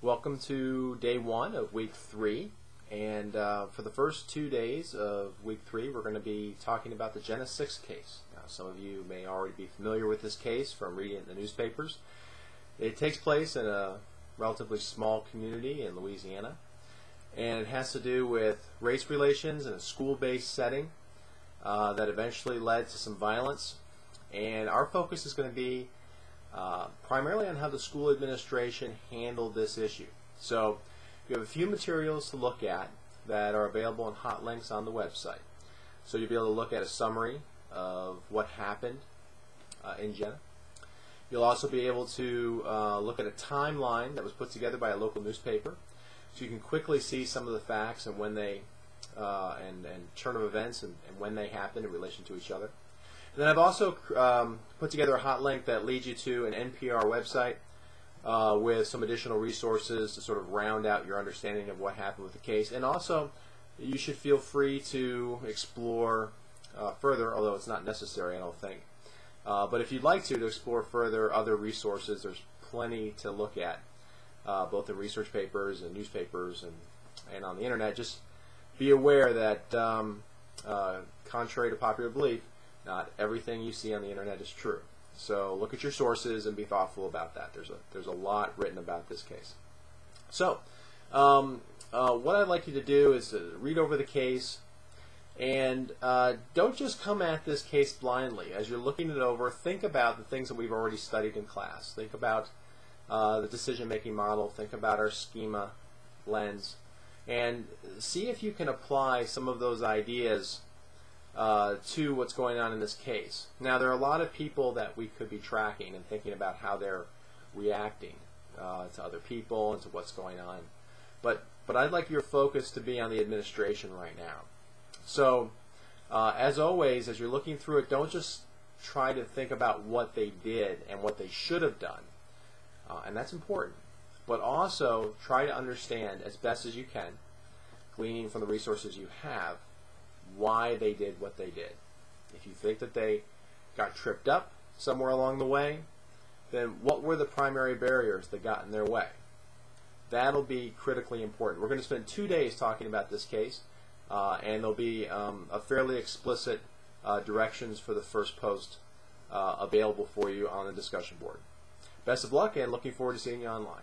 Welcome to day one of week 3, and for the first 2 days of week 3 we're going to be talking about the Jenna 6 case. Now, some of you may already be familiar with this case from reading it in the newspapers. It takes place in a relatively small community in Louisiana, and it has to do with race relations in a school-based setting that eventually led to some violence. And our focus is going to be primarily on how the school administration handled this issue. So you have a few materials to look at that are available in hot links on the website. So you'll be able to look at a summary of what happened in Jenna. You'll also be able to look at a timeline that was put together by a local newspaper, so you can quickly see some of the facts and when they and turn of events and when they happened in relation to each other. And then I've also put together a hot link that leads you to an NPR website with some additional resources to sort of round out your understanding of what happened with the case. And also, you should feel free to explore further, although it's not necessary, I don't think. But if you'd like to explore further other resources, there's plenty to look at, both in research papers and newspapers and on the internet. Just be aware that, contrary to popular belief, not everything you see on the internet is true. So look at your sources and be thoughtful about that. There's a lot written about this case. So what I'd like you to do is read over the case, and don't just come at this case blindly. As you're looking it over, think about the things that we've already studied in class. Think about the decision-making model. Think about our schema lens, and see if you can apply some of those ideas to what's going on in this case. Now, there are a lot of people that we could be tracking and thinking about how they're reacting to other people and to what's going on. But I'd like your focus to be on the administration right now. So, as always, as you're looking through it, don't just try to think about what they did and what they should have done, and that's important. But also try to understand as best as you can, gleaning from the resources you have, why they did what they did. If you think that they got tripped up somewhere along the way, then what were the primary barriers that got in their way? That'll be critically important. We're going to spend 2 days talking about this case, and there'll be a fairly explicit directions for the first post available for you on the discussion board. Best of luck, and looking forward to seeing you online.